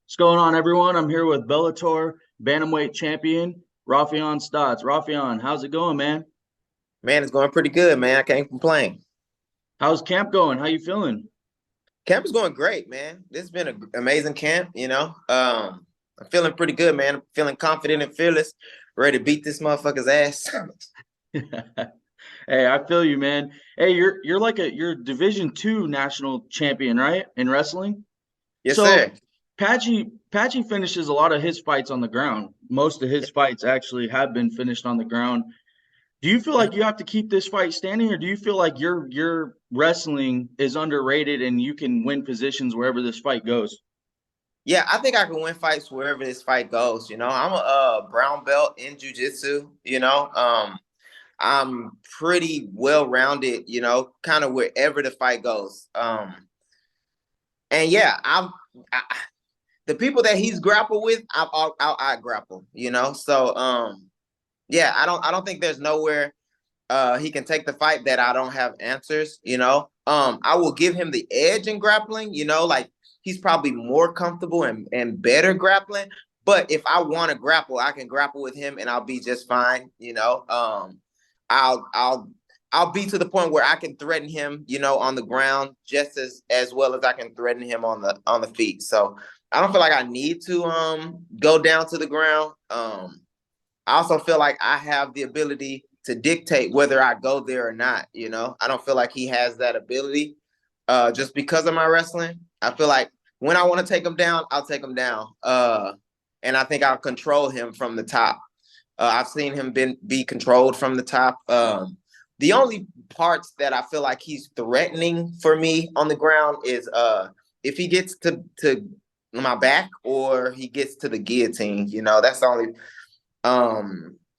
What's going on, everyone? I'm here with Bellator Bantamweight champion Raufeon Stots. Raufeon, how's it going, man? Man, it's going pretty good, man. I can't complain. How's camp going? How you feeling? Camp is going great, man. This has been an amazing camp. I'm feeling pretty good, man. I'm feeling confident and fearless, ready to beat this motherfucker's ass. Hey, I feel you, man. Hey, you're like you're Division II national champion, right? In wrestling. Yes, So sir. Patchy finishes a lot of his fights on the ground. Most of his fights actually have been finished on the ground. Do you feel like you have to keep this fight standing, or do you feel like your wrestling is underrated and you can win positions wherever this fight goes? Yeah, I think I can win fights wherever this fight goes. I'm a brown belt in jiu-jitsu, I'm pretty well-rounded, kind of wherever the fight goes. And yeah, I, the people that he's grappled with, I grapple, So yeah, I don't think there's nowhere he can take the fight that I don't have answers. I will give him the edge in grappling, like he's probably more comfortable and better grappling. But if I want to grapple, I can grapple with him and I'll be just fine. I'll I'll be to the point where I can threaten him, on the ground just as well as I can threaten him on the feet. So I don't feel like I need to go down to the ground. I also feel like I have the ability to dictate whether I go there or not. I don't feel like he has that ability just because of my wrestling. I feel like when I want to take him down, I'll take him down. And I think I'll control him from the top. I've seen him be controlled from the top. The only parts that I feel like he's threatening for me on the ground is if he gets to my back or he gets to the guillotine. That's the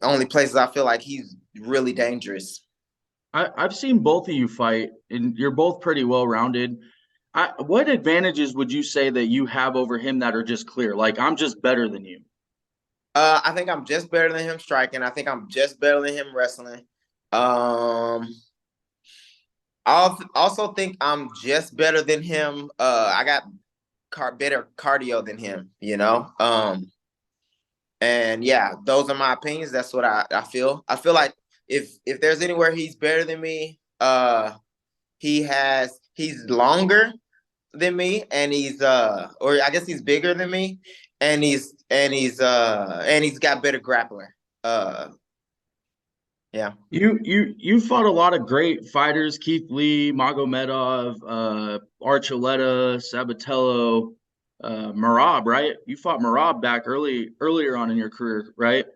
only places I feel like he's really dangerous. I've seen both of you fight, and you're both pretty well rounded. What advantages would you say that you have over him that are just clear? Like, I'm just better than you. I think I'm just better than him striking. I think I'm just better than him wrestling. Um, I also think I'm just better than him. I got better cardio than him. And yeah, those are my opinions. That's what I feel. I feel like if there's anywhere he's better than me, he's longer than me, and or I guess he's bigger than me, and he's got better grappler. Uh, yeah. You fought a lot of great fighters: Keith Lee, Magomedov, Archuleta, Sabatello, Marab, right? You fought Marab back earlier on in your career, right?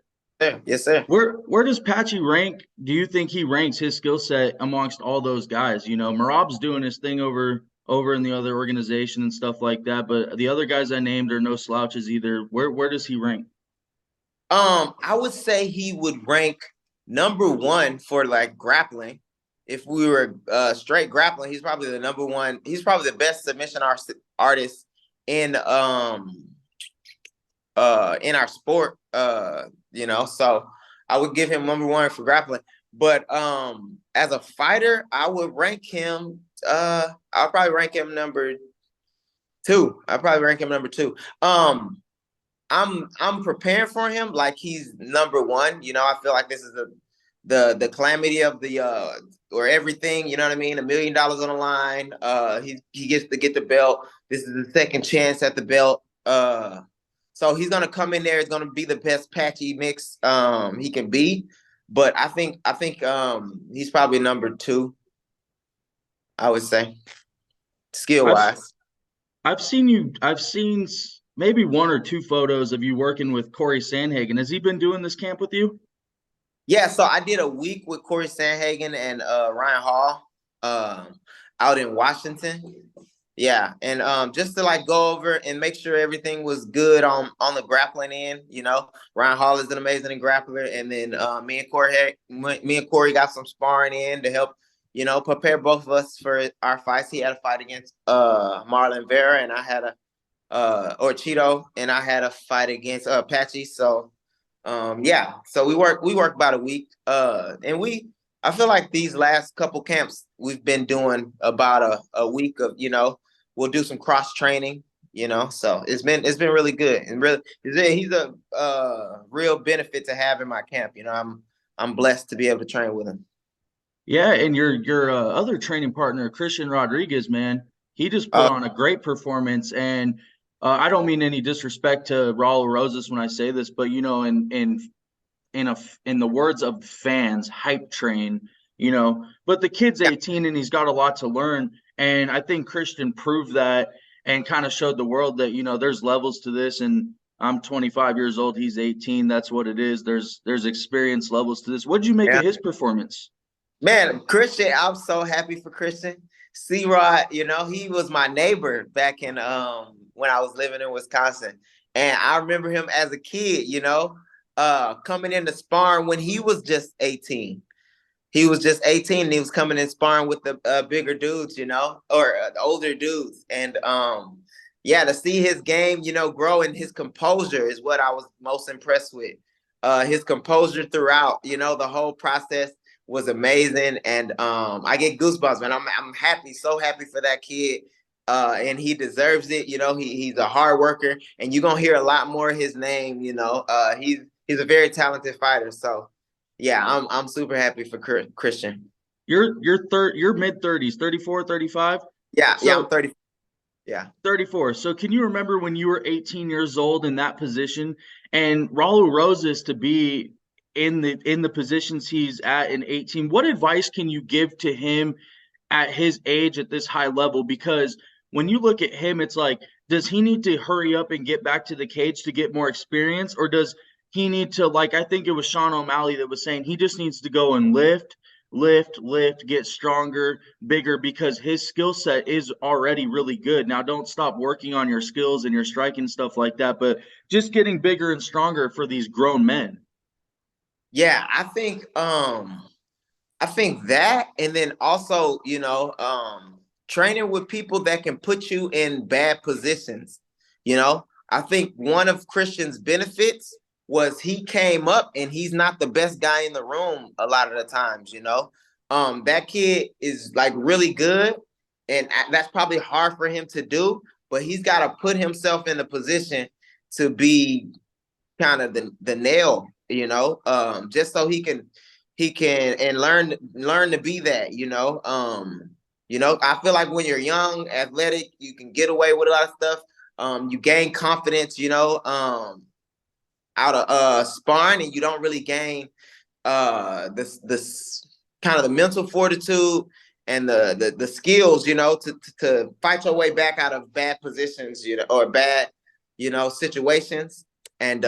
Sir. Yes, sir. Where does Patchy rank? Do you think he ranks his skill set amongst all those guys? Marab's doing his thing over in the other organization and stuff like that, but the other guys I named are no slouches either. Where does he rank? I would say he would rank number one for like grappling. If we were straight grappling, he's probably the number one. He's probably the best submission artist in our sport. So I would give him number one for grappling. But as a fighter, I would rank him. I'll probably rank him number two. I'll probably rank him number two. I'm preparing for him like he's number one. I feel like this is the calamity of the or everything, you know what I mean? $1 million on the line. He gets to get the belt. This is the second chance at the belt. So he's gonna come in there, it's gonna be the best Patchy mix he can be. But I think he's probably number two, I would say, skill I've wise. I've seen you. I've seen maybe one or two photos of you working with Corey Sandhagen. Has he been doing this camp with you? Yeah, so I did a week with Corey Sandhagen and Ryan Hall out in Washington. Yeah, and just to like go over and make sure everything was good on the grappling end. Ryan Hall is an amazing grappler, and then me and Corey got some sparring in to help prepare both of us for our fights. He had a fight against Marlon Vera, and I had a or Cheeto, and I had a fight against Patchy. So yeah, so we work about a week, and I feel like these last couple camps we've been doing about a week of we'll do some cross training, you know. So it's been really good, and really he's a real benefit to have in my camp. You know, I'm blessed to be able to train with him. Yeah, and your other training partner, Christian Rodriguez, man, he just put Uh, on a great performance. And I don't mean any disrespect to Raul Rosas when I say this, but you know, in the words of fans, hype train, you know. But the kid's yeah, 18 and he's got a lot to learn. And I think Christian proved that and kind of showed the world that, you know, there's levels to this. And I'm 25 years old, he's 18. That's what it is. There's experience levels to this. What did you make yeah. of his performance? Man, Christian, I'm so happy for Christian. C-Rod, you know, he was my neighbor back in when I was living in Wisconsin. And I remember him as a kid, you know, coming into sparring when he was just 18. He was just 18 and he was coming in sparring with the bigger dudes, you know, or older dudes. And yeah, to see his game, you know, grow, and his composure is what I was most impressed with. His composure throughout, you know, the whole process was amazing. And I get goosebumps, man. I'm happy, so happy for that kid. And he deserves it. You know, he's a hard worker, and you're gonna hear a lot more of his name, you know. He's a very talented fighter. So yeah, I'm super happy for Christian. You're mid 30s, 34, 35. Yeah, yeah, I'm So 30. Yeah. 34. So can you remember when you were 18 years old in that position and Raul Rosas to be in the positions he's at in 18? What advice can you give to him at his age at this high level? Because when you look at him, it's like, does he need to hurry up and get back to the cage to get more experience? Or does he need to, like, I think it was Sean O'Malley that was saying he just needs to go and lift, get stronger, bigger, because his skill set is already really good. Now, don't stop working on your skills and your striking stuff like that, but just getting bigger and stronger for these grown men. Yeah, I think that, and then also, you know, training with people that can put you in bad positions. You know, I think one of Christian's benefits was he came up and he's not the best guy in the room a lot of the times, you know. That kid is like really good, and that's probably hard for him to do, but he's got to put himself in a position to be kind of the nail, you know, just so he can and learn to be that, you know. You know, I feel like when you're young, athletic, you can get away with a lot of stuff. You gain confidence, you know, out of sparring, and you don't really gain this kind of the mental fortitude and the skills, you know, to fight your way back out of bad positions, you know, or bad, you know, situations. And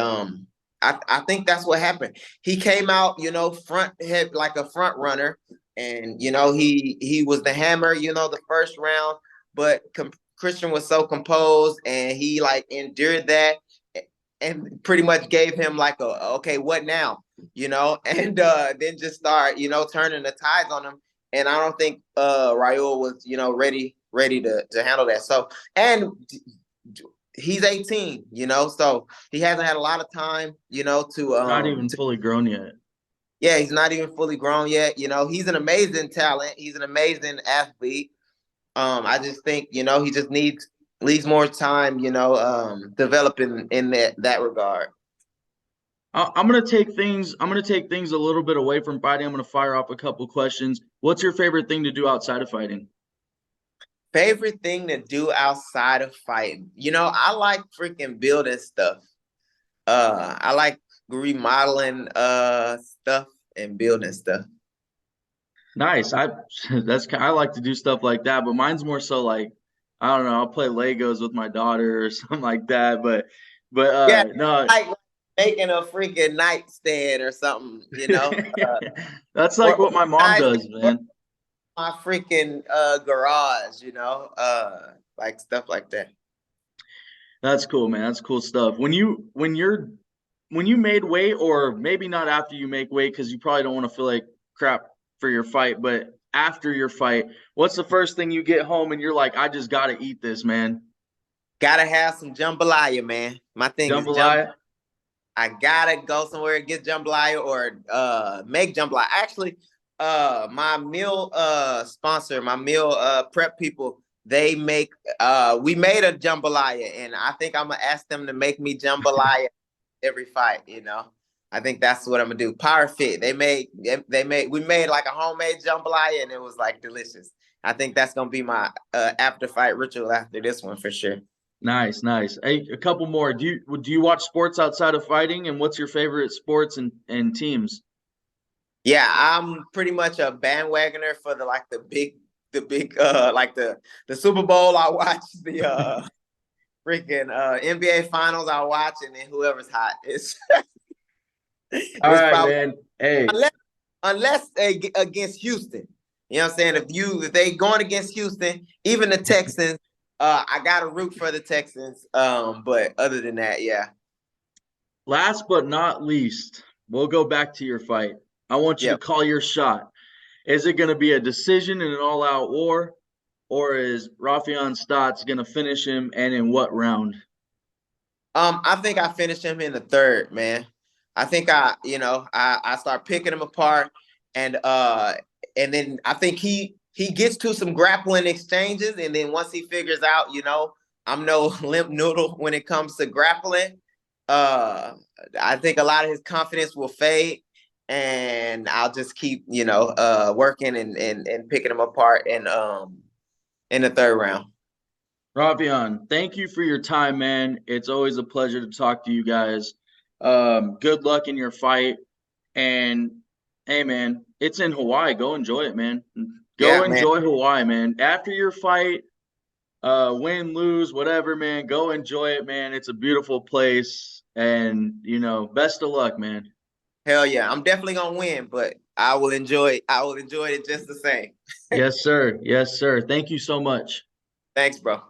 I think that's what happened. He came out, you know, front head like a front runner, and you know he was the hammer, you know, the first round, but Christian was so composed, and he like endured that, and pretty much gave him like a okay, what now, you know, and then just start, you know, turning the tides on him. And I don't think Raul was, you know, ready to handle that. So, and he's 18, you know, so he hasn't had a lot of time, you know, Not even fully grown yet. yeah, he's not even fully grown yet. You know, he's an amazing talent. He's an amazing athlete. I just think, you know, he just needs more time, you know, developing in that regard. I'm gonna take things. I'm gonna take things a little bit away from fighting. I'm gonna fire off a couple questions. What's your favorite thing to do outside of fighting? Favorite thing to do outside of fighting? You know, I like freaking building stuff. I like remodeling stuff and building stuff. Nice. I like to do stuff like that, but mine's more so like I don't know. I'll play Legos with my daughter or something like that. But Yeah, no. like making a freaking nightstand or something, you know. That's like Or what my mom does, man. my freaking garage, you know, like stuff like that. That's cool, man. That's cool stuff. When you made weight, or maybe not after you make weight, because you probably don't want to feel like crap for your fight, but after your fight, what's the first thing you get home and you're like, I just gotta eat this, man? Gotta have some jambalaya, man. My thing is Jambalaya? I gotta go somewhere and get jambalaya or make jambalaya. Actually, my meal sponsor, my meal prep people, they make we made a jambalaya, and I think I'm gonna ask them to make me jambalaya every fight, you know. I think that's what I'm gonna do. Power Fit. We made like a homemade jambalaya and it was like delicious. I think that's gonna be my after fight ritual after this one for sure. Nice, nice. Hey, a couple more. Do you watch sports outside of fighting? And what's your favorite sports and teams? Yeah, I'm pretty much a bandwagoner for the big like the Super Bowl. I watch the freaking NBA finals I watch, and then whoever's hot is All it's right, probably man. Hey, unless they against Houston. You know what I'm saying? If they going against Houston, even the Texans, I gotta root for the Texans. But other than that, yeah. last but not least, we'll go back to your fight. I want you to Yep. call your shot. Is it going to be a decision in an all-out war, or is Raufeon Stots going to finish him, and in what round? I think I finished him in the third, man. I think I start picking him apart and then I think he gets to some grappling exchanges, and then once he figures out, I'm no limp noodle when it comes to grappling. Uh I think a lot of his confidence will fade, and I'll just keep, working and picking him apart in the third round. Raufeon, thank you for your time, man. It's always a pleasure to talk to you guys. Good luck in your fight. And hey, man, it's in Hawaii. Go enjoy it, man. Go Yeah, man. enjoy Hawaii, man. After your fight, win, lose, whatever, man, go enjoy it, man. It's a beautiful place. And, best of luck, man. Hell yeah. I'm definitely gonna win, but I will enjoy it just the same. Yes, sir. Yes, sir. Thank you so much. Thanks, bro.